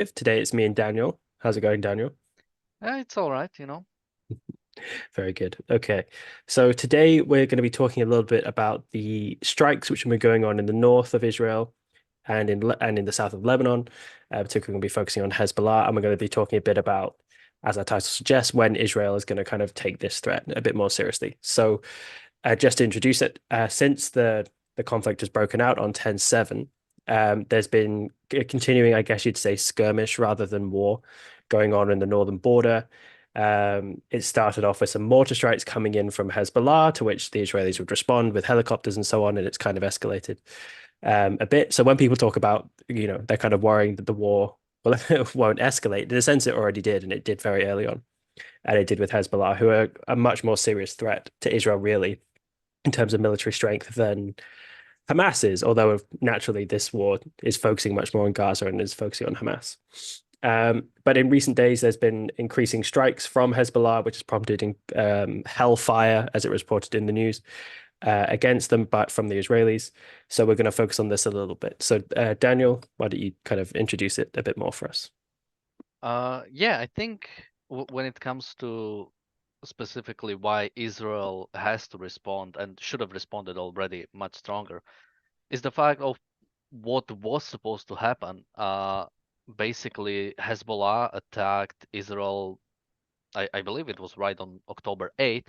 If today it's me and Daniel. How's it going, Daniel? It's all right. Very good. Okay. So today we're going to be talking a little bit about the strikes which have been going on in the north of Israel and in the south of Lebanon. Particularly going to be focusing on Hezbollah, and we're going to be talking a bit about, as our title suggests, when Israel is going to kind of take this threat a bit more seriously. So, just to introduce it, since the conflict has broken out on 10/7, there's been a continuing, I guess you'd say, skirmish rather than war going on in the northern border. It started off with some mortar strikes coming in from Hezbollah, to which the Israelis would respond with helicopters and so on, and it's kind of escalated a bit. So when people talk about, they're kind of worrying that the war won't escalate. In a sense, it already did, and it did very early on, and it did with Hezbollah, who are a much more serious threat to Israel, really, in terms of military strength than Hamas is, although naturally this war is focusing much more on Gaza and is focusing on Hamas. But in recent days, there's been increasing strikes from Hezbollah, which has prompted hellfire, as it was reported in the news, against them, but from the Israelis. So we're going to focus on this a little bit. So, Daniel, why don't you kind of introduce it a bit more for us? Yeah, I think w when it comes to specifically why Israel has to respond and should have responded already much stronger is the fact of what was supposed to happen. Basically, Hezbollah attacked Israel. I believe it was right on October 8th,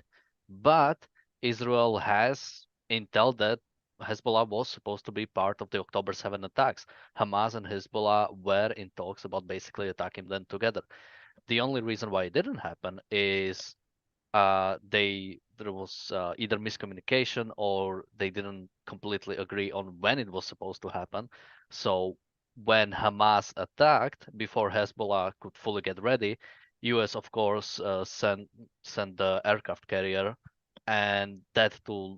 but Israel has intel that Hezbollah was supposed to be part of the October 7 attacks. Hamas and Hezbollah were in talks about basically attacking them together. The only reason why it didn't happen is there was either miscommunication or they didn't completely agree on when it was supposed to happen. So when Hamas attacked, before Hezbollah could fully get ready, US of course sent the aircraft carrier, and that to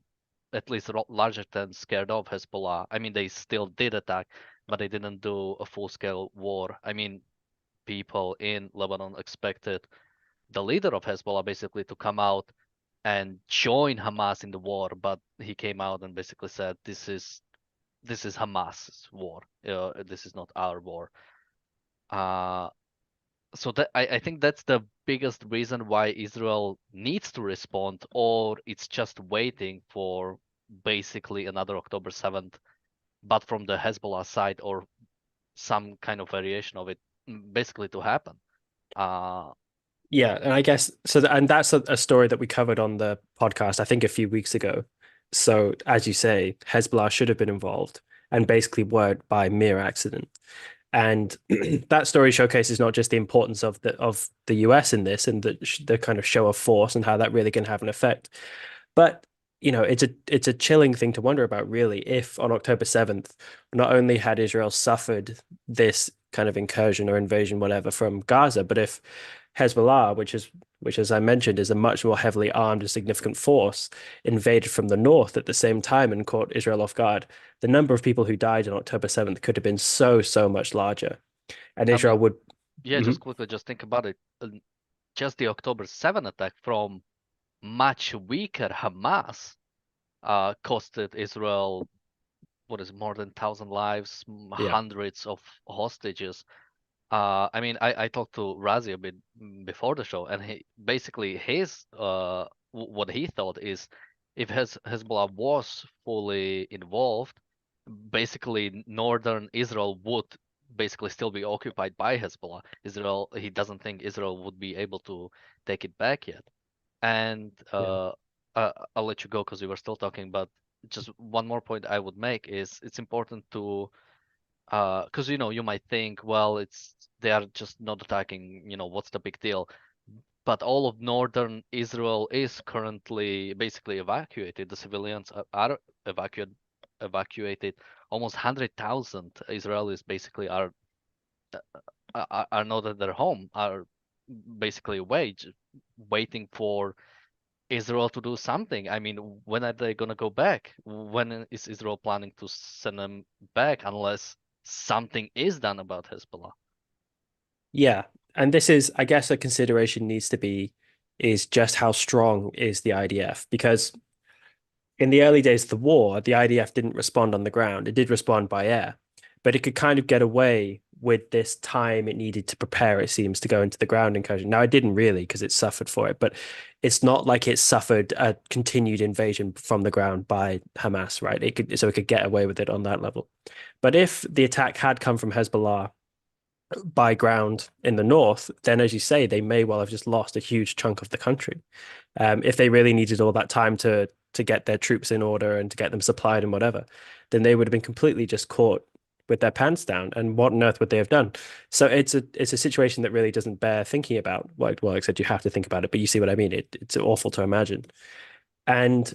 at least larger than scared off Hezbollah. I mean, they still did attack, but they didn't do a full-scale war. I mean, people in Lebanon expected the leader of Hezbollah basically to come out and join Hamas in the war, but he came out and basically said, "This is Hamas's war. This is not our war." Uh, so that I think that's the biggest reason why Israel needs to respond, or it's just waiting for basically another October 7th, but from the Hezbollah side or some kind of variation of it, basically to happen. Uh, Yeah, and I guess so, and that's a story that we covered on the podcast, I think a few weeks ago. So, as you say, Hezbollah should have been involved and basically weren't by mere accident. And that story showcases not just the importance of the US in this and the kind of show of force and how that really can have an effect, but it's a chilling thing to wonder about, really, if on October 7th, not only had Israel suffered this kind of incursion or invasion, whatever, from Gaza, but if Hezbollah, which as I mentioned, is a much more heavily armed and significant force, invaded from the north at the same time and caught Israel off guard, the number of people who died on October 7th could have been so much larger. And I Israel mean, would. yeah, Mhm. just quickly, just think about it. Just the October 7 attack from much weaker Hamas costed Israel, what is it, more than 1,000 lives, Yeah. hundreds of hostages. I mean, I talked to Razi a bit before the show, and he basically what he thought is if Hezbollah was fully involved, basically northern Israel would basically still be occupied by Hezbollah. He doesn't think Israel would be able to take it back yet. And Yeah. I'll let you go because we were still talking, but just one more point I would make is it's important to because you might think, well, it's they are just not attacking, what's the big deal? But all of northern Israel is currently basically evacuated. The civilians are evacuated. Almost 100,000 Israelis basically are not at their home, are basically waiting for Israel to do something. I mean, when are they gonna go back? When is Israel planning to send them back unless something is done about Hezbollah? Yeah. And this is, I guess, a consideration needs to be is just how strong is the IDF? Because in the early days of the war, the IDF didn't respond on the ground. It did respond by air, but it could kind of get away with this time it needed to prepare, it seems, to go into the ground incursion. Now, it didn't really because it suffered for it, but it's not like it suffered a continued invasion from the ground by Hamas, right? It could get away with it on that level. But if the attack had come from Hezbollah by ground in the north, then as you say, they may well have just lost a huge chunk of the country. If they really needed all that time to get their troops in order and to get them supplied and whatever, then they would have been completely just caught with their pants down. And what on earth would they have done? So it's a situation that really doesn't bear thinking about. Well, except you have to think about it, but you see what I mean. It's awful to imagine. And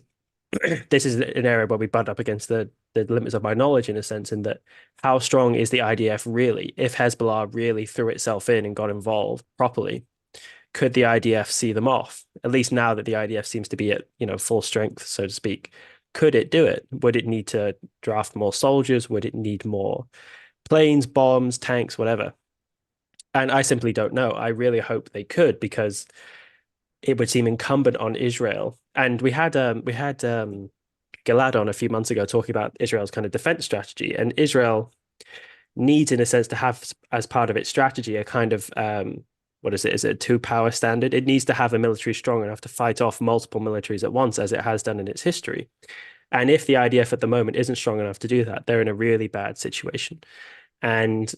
this is an area where we butt up against the limits of my knowledge in a sense, in that how strong is the IDF really? If Hezbollah really threw itself in and got involved properly, could the IDF see them off? At least now that the IDF seems to be at, full strength, so to speak. Could it do it? Would it need to draft more soldiers? Would it need more planes, bombs, tanks, whatever? And I simply don't know. I really hope they could, because it would seem incumbent on Israel. And we had Gilad on a few months ago talking about Israel's kind of defense strategy, and Israel needs, in a sense, to have as part of its strategy a kind of what is it? Is it a two-power standard? It needs to have a military strong enough to fight off multiple militaries at once, as it has done in its history. And if the IDF at the moment isn't strong enough to do that, they're in a really bad situation. And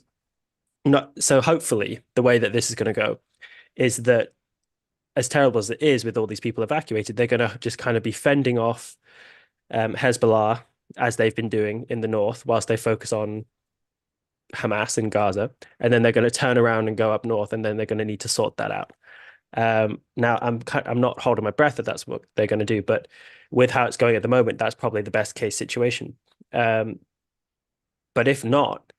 not so hopefully the way that this is going to go is that, as terrible as it is with all these people evacuated, they're going to just kind of be fending off Hezbollah as they've been doing in the north, whilst they focus on Hamas in Gaza, and then they're going to turn around and go up north, and then they're going to need to sort that out. Now, I'm not holding my breath that that's what they're going to do, but with how it's going at the moment, that's probably the best case situation. Um, but if not,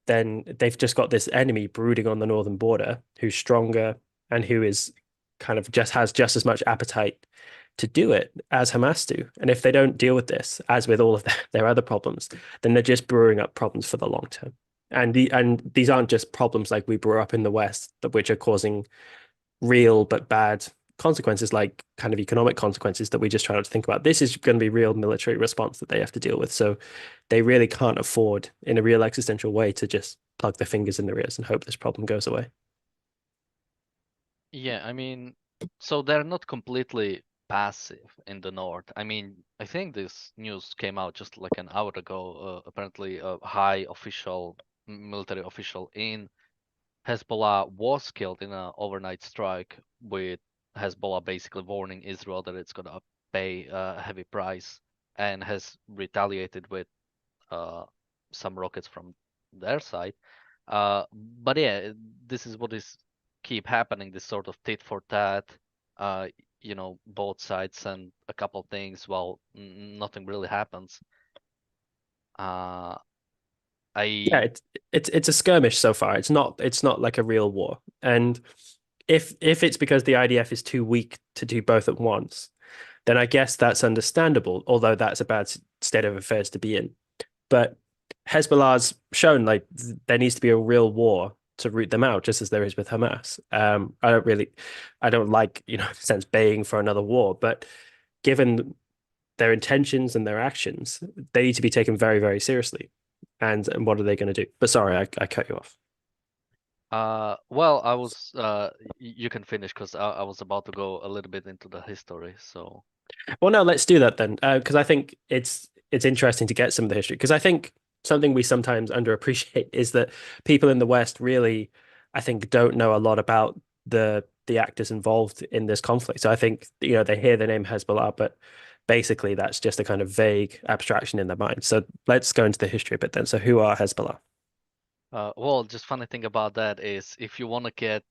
then they've just got this enemy brooding on the northern border who's stronger and who is kind of just has just as much appetite to do it as Hamas do. And if they don't deal with this, as with all of their other problems, then they're just brewing up problems for the long term. And these aren't just problems like we brew up in the West, which are causing real but bad consequences, like kind of economic consequences that we just try not to think about. This is going to be real military response that they have to deal with. So they really can't afford, in a real existential way, to just plug their fingers in their ears and hope this problem goes away. Yeah, I mean, so they're not completely passive in the north. I mean, I think this news came out just like an hour ago. Apparently, a high official, military official in Hezbollah was killed in an overnight strike, with Hezbollah basically warning Israel that it's gonna pay a heavy price, and has retaliated with uh, some rockets from their side. But yeah, this is what is keep happening, this sort of tit for tat, uh, both sides and a couple things while nothing really happens. Uh, Yeah, I it's a skirmish so far. It's not like a real war. And if it's because the IDF is too weak to do both at once, then I guess that's understandable, although that's a bad state of affairs to be in. But Hezbollah's shown like there needs to be a real war to root them out, just as there is with Hamas. I don't like, in a sense, baying for another war, but given their intentions and their actions, they need to be taken very, very seriously. And what are they going to do? But sorry, I cut you off. well, I was you can finish because I was about to go a little bit into the history. So Well, no, let's do that then, because I think it's interesting to get some of the history. Because I think something we sometimes underappreciate is that people in the West really, I think, don't know a lot about the actors involved in this conflict. So I think, they hear the name Hezbollah, but basically that's just a kind of vague abstraction in their mind. So let's go into the history a bit then. So who are Hezbollah? well, just funny thing about that is if you want to get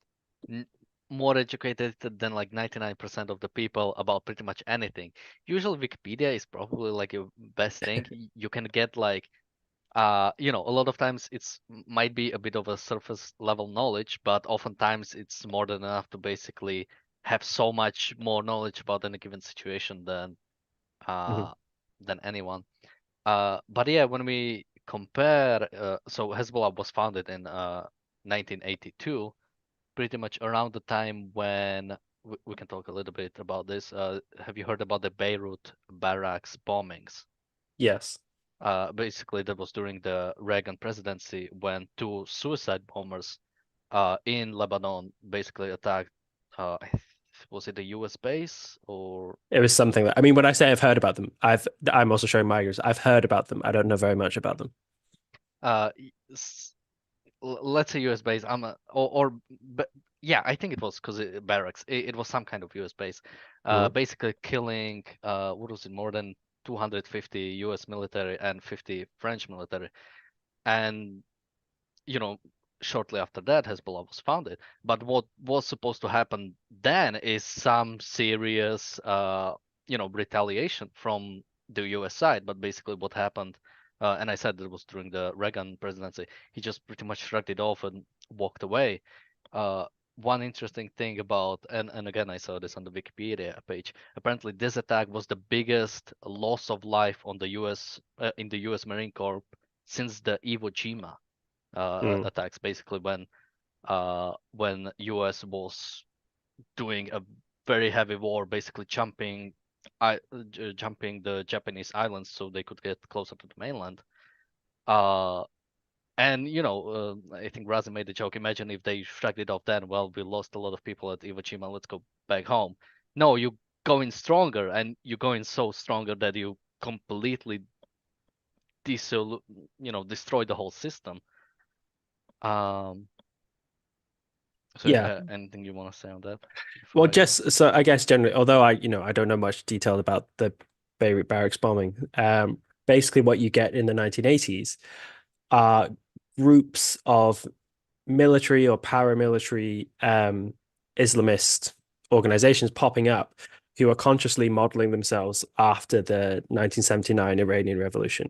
n more educated than like 99% of the people about pretty much anything, usually Wikipedia is probably like your best thing. You can get like a lot of times it's might be a bit of a surface level knowledge, but oftentimes it's more than enough to basically have so much more knowledge about any given situation Mhm. uh than anyone. But yeah, when we compare, so Hezbollah was founded in 1982, pretty much around the time when we can talk a little bit about this. Have you heard about the Beirut Barracks bombings? Yes. Basically, that was during the Reagan presidency when two suicide bombers in Lebanon basically attacked. Was it a U.S. base or It was something that, I mean, when I say I've heard about them, I'm also showing my ignorance. I've heard about them. I don't know very much about them. uh, let's say U.S. base. But yeah, I think it was because barracks. It was some kind of U.S. base. Mhm. Basically killing what was it, more than 250 U.S. military and 50 French military, and you know, shortly after that, Hezbollah was founded. But what was supposed to happen then is some serious, retaliation from the U.S. side. But basically, what happened, and I said it was during the Reagan presidency, he just pretty much shrugged it off and walked away. Uh, One interesting thing about, and again, I saw this on the Wikipedia page. Apparently, this attack was the biggest loss of life on the U.S. In the U.S. Marine Corps since the Iwo Jima Mm. attacks, basically when US was doing a very heavy war, basically jumping the Japanese islands so they could get closer to the mainland. Uh, and I think Razi made the joke. Imagine if they shrugged it off then. Well, we lost a lot of people at Iwo Jima. Let's go back home. No, you go in stronger, and you go in so stronger that you completely destroy the whole system. Um, So, Yeah. anything you want to say on that Well, before I go? just so I guess generally, although I don't know much detail about the Beirut Barracks bombing, basically what you get in the 1980s are groups of military or paramilitary Islamist organizations popping up who are consciously modeling themselves after the 1979 Iranian Revolution.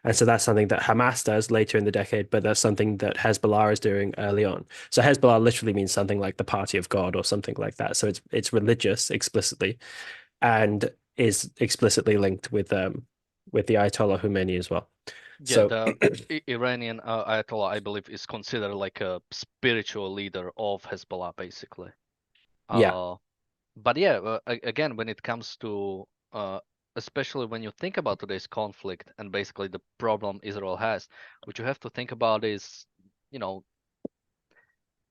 And so that's something that Hamas does later in the decade, but that's something that Hezbollah is doing early on. So Hezbollah literally means something like the party of God or something like that. So it's religious explicitly and is explicitly linked with the Ayatollah Khomeini as well. Yeah, So the Iranian Ayatollah, I believe, is considered like a spiritual leader of Hezbollah, basically. yeah. Uh, but yeah, again, when it comes to, especially when you think about today's conflict and basically the problem Israel has, what you have to think about is, you know,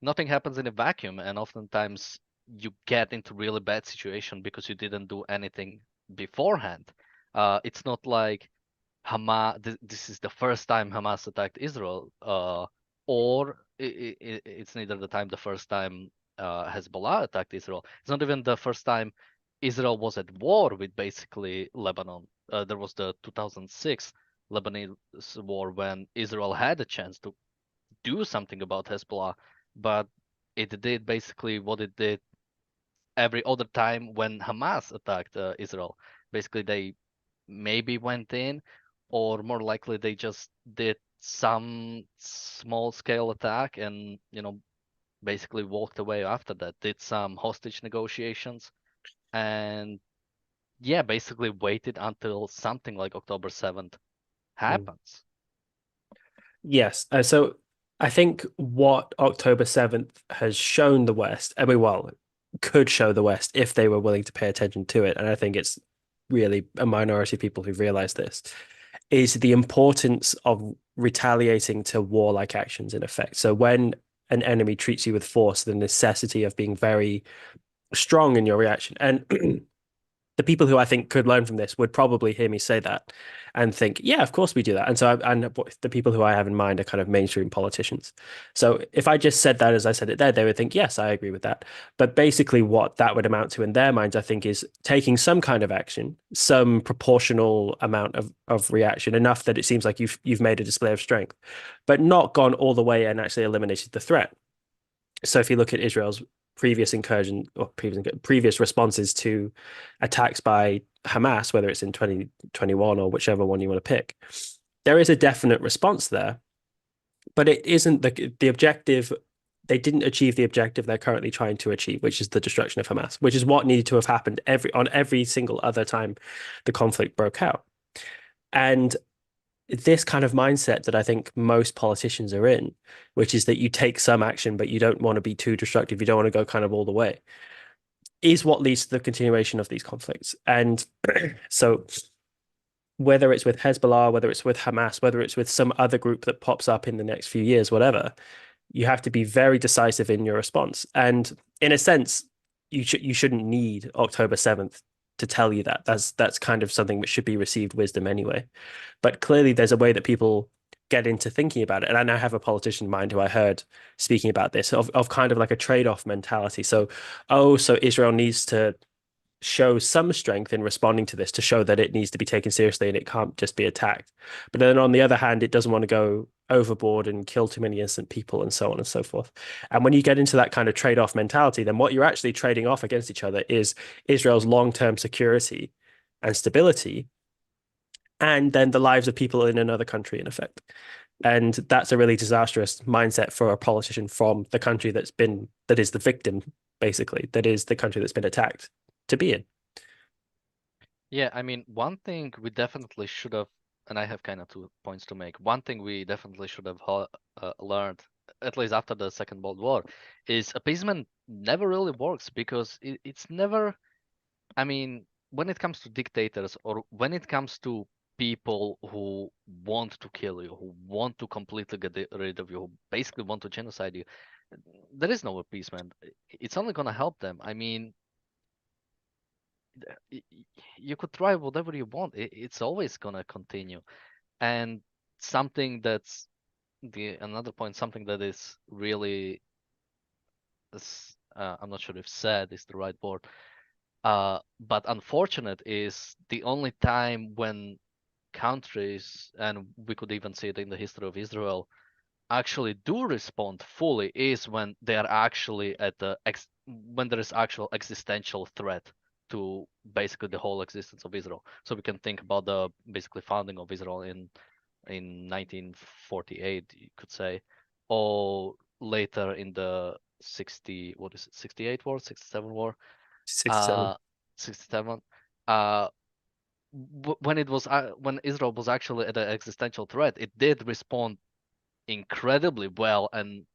nothing happens in a vacuum, and oftentimes you get into really bad situation because you didn't do anything beforehand. It's not like Hamas. This is the first time Hamas attacked Israel, or it's neither the first time Hezbollah attacked Israel. It's not even the first time Israel was at war with basically Lebanon. There was the 2006 Lebanese war when Israel had a chance to do something about Hezbollah, but it did basically what it did every other time when Hamas attacked Israel. Basically, they maybe went in, or more likely they just did some small scale attack and basically walked away after that. Did some hostage negotiations and yeah, basically waited until something like October 7th Mm. happens. Yes. So I think what October 7th has shown the West, I mean, well, could show the West if they were willing to pay attention to it. And I think it's really a minority of people who realize this, is the importance of retaliating to warlike actions in effect. So when an enemy treats you with force, the necessity of being very strong in your reaction. And the people who I think could learn from this would probably hear me say that and think, yeah, of course we do that. And the people who I have in mind are kind of mainstream politicians. So if I just said that as I said it there, they would think, yes, I agree with that. But basically, what that would amount to in their minds, I think, is taking some kind of action, some proportional amount of reaction, enough that it seems like you've made a display of strength, but not gone all the way and actually eliminated the threat. So if you look at Israel's previous incursion or previous responses to attacks by Hamas, whether it's in 2021 or whichever one you want to pick, there is a definite response there, but it isn't the objective. They didn't achieve the objective they're currently trying to achieve, which is the destruction of Hamas, which is what needed to have happened every single other time the conflict broke out. And this kind of mindset that I think most politicians are in, which is that you take some action, but you don't want to be too destructive. You don't want to go kind of all the way, is what leads to the continuation of these conflicts. And so whether it's with Hezbollah, whether it's with Hamas, whether it's with some other group that pops up in the next few years, whatever, you have to be very decisive in your response. And in a sense, you shouldn't need October 7th to tell you that. That's kind of something which should be received wisdom anyway. But clearly there's a way that people get into thinking about it. And I now have a politician in mind who I heard speaking about this of kind of like a trade-off mentality. So, oh, so Israel needs to show some strength in responding to this to show that it needs to be taken seriously and it can't just be attacked. But then on the other hand, it doesn't want to go overboard and kill too many innocent people and so on and so forth. And when you get into that kind of trade-off mentality, then what you're actually trading off against each other is Israel's long-term security and stability, and then the lives of people in another country, in effect. And that's a really disastrous mindset for a politician from the country that is the victim, basically, that is the country that's been attacked to be in. Yeah, I mean, one thing we definitely should have, and I have kind of 2 points to make. One thing we definitely should have learned, at least after the Second World War, is appeasement never really works because it's never, I mean, when it comes to dictators or when it comes to people who want to kill you, who want to completely get rid of you, who basically want to genocide you, there is no appeasement. It's only going to help them. I mean, you could try whatever you want. It's always gonna continue. And something that's the another point, something that is really, I'm not sure if sad is the right word, but unfortunate is the only time when countries, and we could even see it in the history of Israel, actually do respond fully is when they are actually at when there is actual existential threat to basically the whole existence of Israel. So we can think about the basically founding of Israel in 1948, you could say, or later in the 68 war, 67 war, 67. uh, 67. Uh, when it was when Israel was actually at an existential threat, it did respond incredibly well and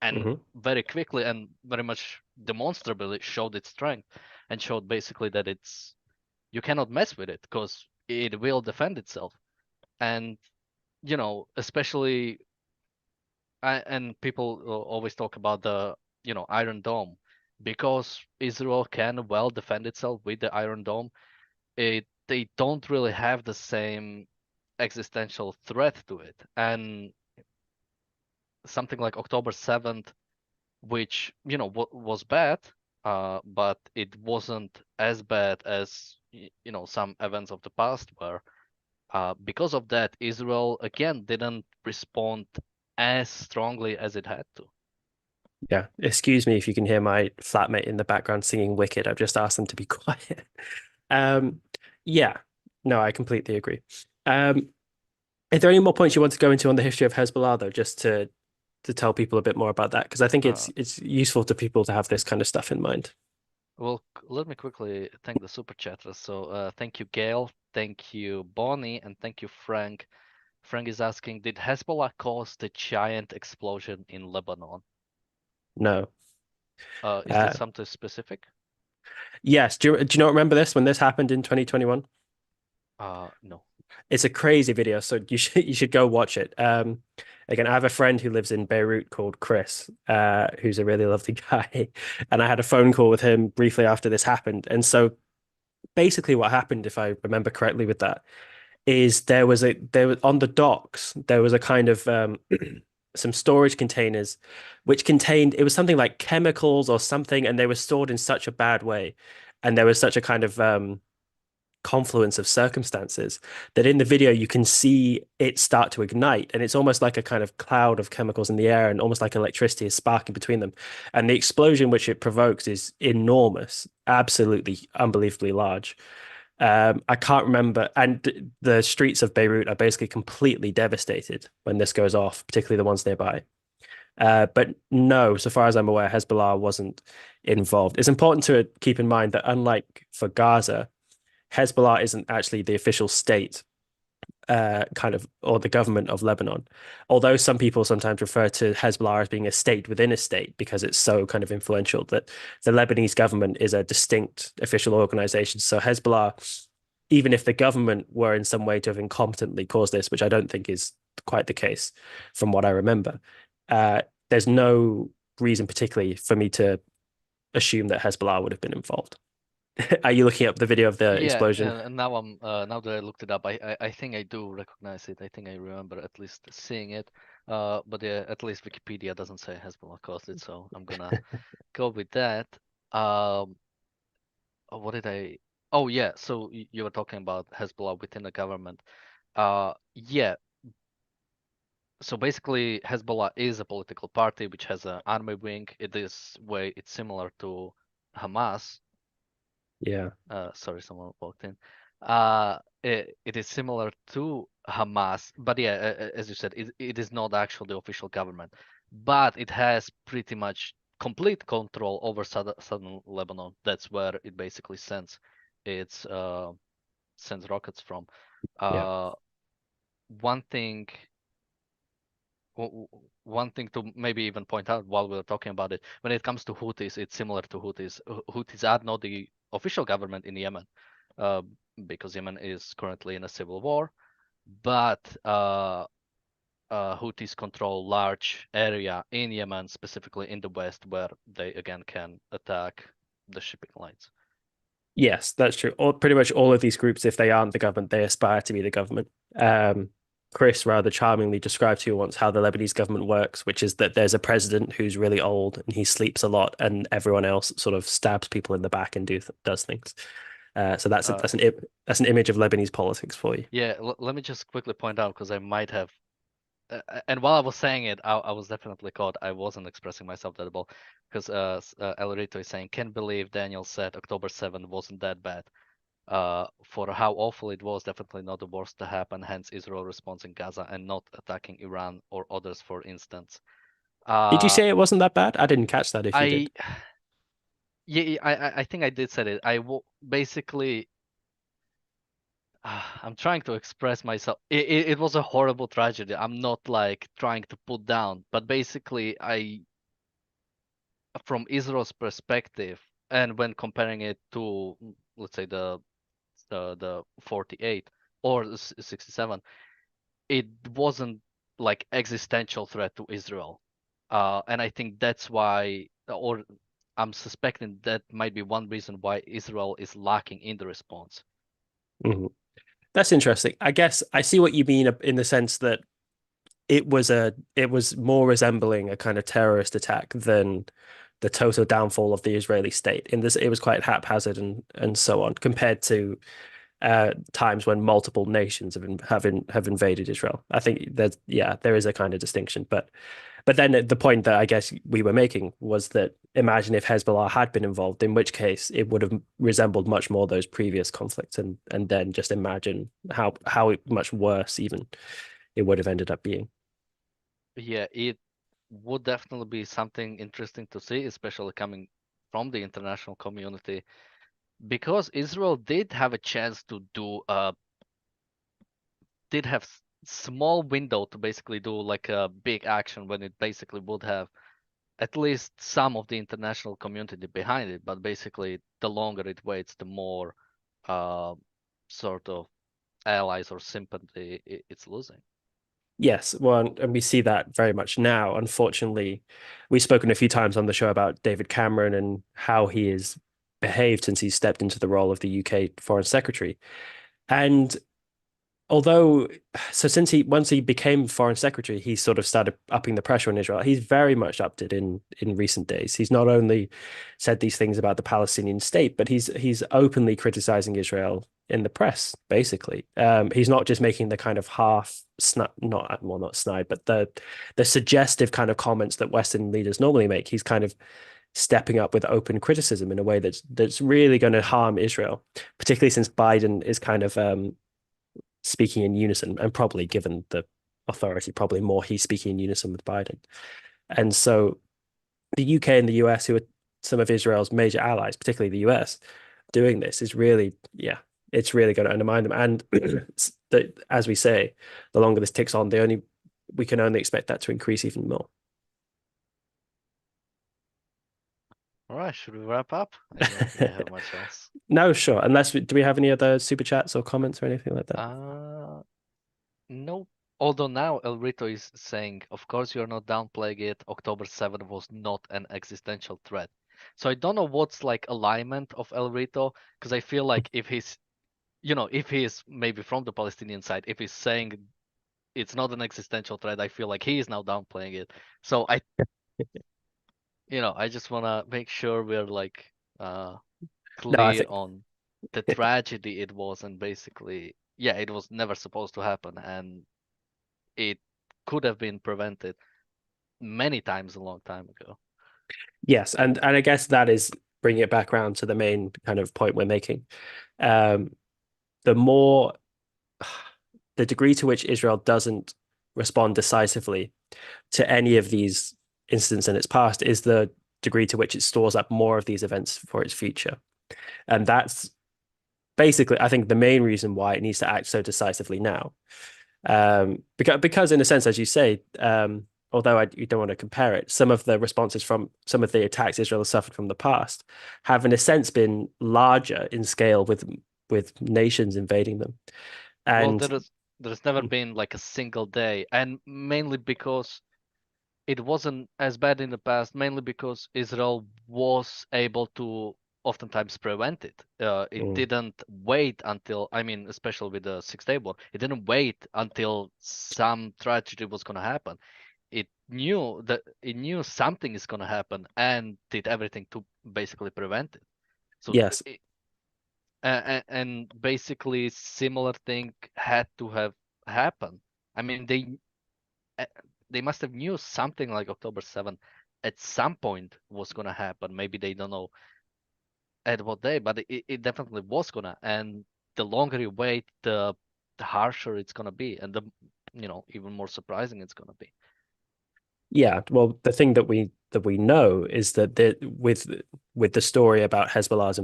Hmm. very quickly and very much demonstrably showed its strength and showed basically that it's you cannot mess with it because it will defend itself. And especially and people always talk about the Iron Dome, because Israel can well defend itself with the Iron Dome. They don't really have the same existential threat to it. And something like October 7th, which was bad, but it wasn't as bad as some events of the past were. Because of that, Israel again didn't respond as strongly as it had to. Yeah. Excuse me if you can hear my flatmate in the background singing Wicked. I've just asked them to be quiet. Um, yeah. No, I completely agree. Um, are there any more points you want to go into on the history of Hezbollah, though, just to tell people a bit more about that? Because I think Uh, it's useful to people to have this kind of stuff in mind. well, let me quickly thank the super chatters. So thank you, Gail. Thank you, Bonnie, and thank you, Frank. Frank is asking, did Hezbollah cause the giant explosion in Lebanon? No. Is this Uh, something specific? yes. Do you not remember this when this happened in 2021? No. It's a crazy video, so you should go watch it. Again, I have a friend who lives in Beirut called Chris, who's a really lovely guy, and I had a phone call with him briefly after this happened. And so basically, what happened, if I remember correctly, with that is there was on the docks there was a kind of some storage containers which contained it was something like chemicals or something, and they were stored in such a bad way, and there was such a kind of confluence of circumstances that in the video you can see it start to ignite, and it's almost like a kind of cloud of chemicals in the air and almost like electricity is sparking between them, and the explosion which it provokes is enormous, absolutely unbelievably large. I can't remember, and the streets of Beirut are basically completely devastated when this goes off, particularly the ones nearby. But no, so far as I'm aware, Hezbollah wasn't involved. It's important to keep in mind that unlike for Gaza, Hezbollah isn't actually the official state, kind of, or the government of Lebanon. Although some people sometimes refer to Hezbollah as being a state within a state because it's so kind of influential, that the Lebanese government is a distinct official organization. So Hezbollah even if the government were in some way to have incompetently caused this, which I don't think is quite the case from what I remember, uh, there's no reason particularly for me to assume that Hezbollah would have been involved. Are you looking up the video of the Yeah, explosion? and now now that I looked it up, I think I do recognize it. I think I remember at least seeing it. But yeah, at least Wikipedia doesn't say Hezbollah caused it, so I'm gonna go with that. Um, what did I? Oh yeah, so you were talking about Hezbollah within the government. Yeah. So basically, Hezbollah is a political party which has an army wing. It's similar to Hamas. Yeah. Sorry, someone walked in. It is similar to Hamas, but yeah, as you said, it is not actually the official government, but it has pretty much complete control over southern Lebanon. That's where it basically its sends rockets from. Yeah. Uh, one thing one thing to maybe even point out while we're talking about it, when it comes to Houthis, it's similar to Houthis. Houthis are not the official government in Yemen, uh, because Yemen is currently in a civil war, but Houthis control large area in Yemen, specifically in the west, where they again can attack the shipping lines. Yes, that's true. Pretty much all of these groups, if they aren't the government, they aspire to be the government. Chris rather charmingly described to you once how the Lebanese government works, which is that there's a president who's really old and he sleeps a lot, and everyone else sort of stabs people in the back and does things. So Uh, that's an image of Lebanese politics for you. yeah, let me just quickly point out because I might have and while I was saying it, I was definitely caught. I wasn't expressing myself that well because El Rito is saying, "Can't believe Daniel said October 7th wasn't that bad. For how awful it was, definitely not the worst to happen. Hence, Israel response in Gaza and not attacking Iran or others, for instance." Did you Uh, say it wasn't that bad? I didn't catch that if you I did. yeah, I think I did say it. Basically. I'm trying to express myself. It was a horrible tragedy. I'm not like trying to put down, but basically, from Israel's perspective, and when comparing it to, let's say the 48 or the 67, it wasn't like existential threat to Israel, and I think that's why, or I'm suspecting that might be one reason why Israel is lacking in the response. Mhm. That's interesting. I guess I see what you mean in the sense that it was more resembling a kind of terrorist attack than the total downfall of the Israeli state. In this, it was quite haphazard and so on, compared to times when multiple nations have invaded Israel. I think there is a kind of distinction, but then the point that I guess we were making was that imagine if Hezbollah had been involved, in which case it would have resembled much more those previous conflicts, and then just imagine how much worse even it would have ended up being. Yeah, it would definitely be something interesting to see, especially coming from the international community, because Israel did have a chance to did have small window to basically do like a big action when it basically would have at least some of the international community behind it. But basically, the longer it waits, the more uh, sort of allies or sympathy it's losing. Yes, well, and we see that very much now. Unfortunately, we've spoken a few times on the show about David Cameron and how he has behaved since he stepped into the role of the UK Foreign Secretary. And although so since he once he became foreign secretary, he sort of started upping the pressure on Israel. He's very much upped it in recent days. He's not only said these things about the Palestinian state, but he's openly criticizing Israel in the press, basically. He's not just making the kind of half not snide, but the suggestive kind of comments that Western leaders normally make. He's kind of stepping up with open criticism in a way that's really going to harm Israel, particularly since Biden is kind of speaking in unison, and probably given the authority, probably more he's speaking in unison with Biden. And so the UK and the US, who are some of Israel's major allies, particularly the US, doing this is really, yeah, it's really going to undermine them. And as we say, the longer this ticks on, we can only expect that to increase even more. All right, should we wrap up? I don't think I have much else. No, sure. Do we have any other super chats or comments or anything like that? Uh, no. Although now El Rito is saying, of course you're not downplaying it. October 7th was not an existential threat. So I don't know what's like alignment of El Rito, because I feel like if he's, if he's maybe from the Palestinian side, if he's saying it's not an existential threat, I feel like he is now downplaying it. So I just wanna make sure we're like uh No, I clear think on the tragedy it was, and basically, yeah, it was never supposed to happen, and it could have been prevented many times a long time ago. yes, and I guess that is bringing it back around to the main kind of point we're making. Um, the more the degree to which Israel doesn't respond decisively to any of these incidents in its past is the degree to which it stores up more of these events for its future. And that's basically, I think, the main reason why it needs to act so decisively now. Because in a sense, as you say, although you don't want to compare it, some of the responses from some of the attacks Israel has suffered from the past have, in a sense, been larger in scale with nations invading them. Well, And there's never been like a single day, and mainly because it wasn't as bad in the past, mainly because Israel was able to oftentimes prevent it. It mm, didn't wait until, I mean, especially with the Six-Day War, it didn't wait until some tragedy was going to happen. It knew something is going to happen and did everything to basically prevent it. So, yes, and basically similar thing had to have happened. I mean, uh, they must have knew something like October 7th at some point was gonna happen. Maybe they don't know at what day, but it definitely was gonna. And the longer you wait, the harsher it's gonna be, and the even more surprising it's gonna be. yeah. Well, the thing that we know is that with the story about Hezbollah's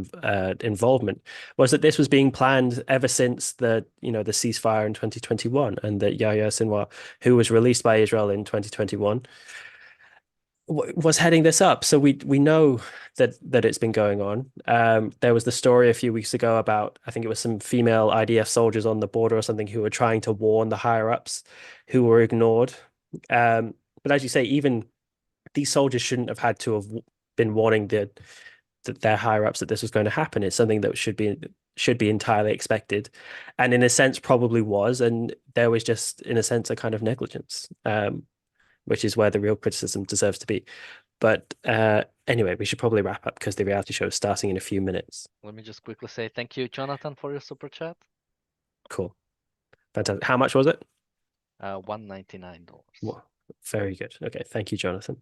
involvement was that this was being planned ever since the ceasefire in 2021, and that Yahya Sinwar, who was released by Israel in 2021, was heading this up. So we know that it's been going on. There was the story a few weeks ago about, I think it was some female IDF soldiers on the border or something who were trying to warn the higher ups, who were ignored. But as you say, even these soldiers shouldn't have had to have been warning their higher ups that this was going to happen. It's something that should be entirely expected, and in a sense probably was. And there was just, in a sense, a kind of negligence, which is where the real criticism deserves to be. But anyway, we should probably wrap up because the reality show is starting in a few minutes. Let me just quickly say thank you, Jonathan, for your super chat. Cool, fantastic. How much was it? $199. Well, very good. Okay, thank you, Jonathan.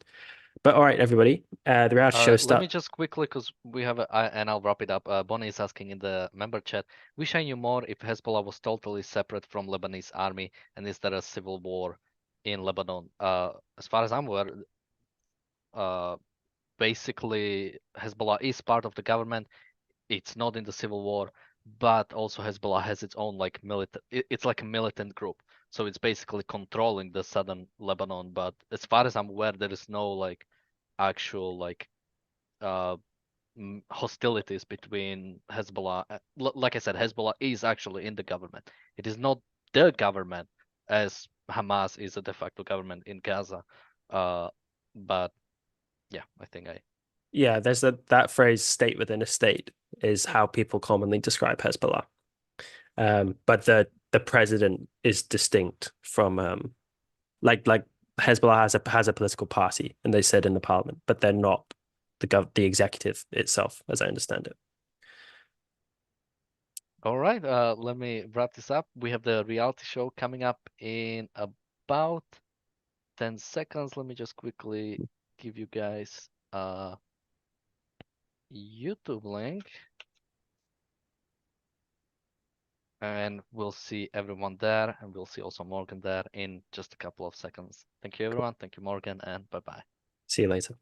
But all right, everybody, the reality show Let me start. just quickly, because we have and I'll wrap it up. Bonnie is asking in the member chat, wish I knew more if Hezbollah was totally separate from Lebanese army, and is there a civil war in Lebanon? As far as I'm aware, uh, basically Hezbollah is part of the government. It's not in the civil war, but also Hezbollah has its own like militant. It's like a militant group, so it's basically controlling the southern Lebanon. But as far as I'm aware, there is no like actual like uh hostilities between Hezbollah. Like I said, Hezbollah is actually in the government. It is not the government, as Hamas is a de facto government in Gaza. Uh, but yeah, I think I. Yeah, there's that phrase "state within a state" is how people commonly describe Hezbollah. But the president is distinct from like Hezbollah has a political party, and they sit in the parliament, but they're not the executive itself, as I understand it. All right, let me wrap this up. We have the reality show coming up in about 10 seconds. Let me just quickly give you guys a YouTube link. And we'll see everyone there, and we'll see also Morgan there in just a couple of seconds. Thank you, Cool. everyone. Thank you, Morgan, and bye bye. See you later.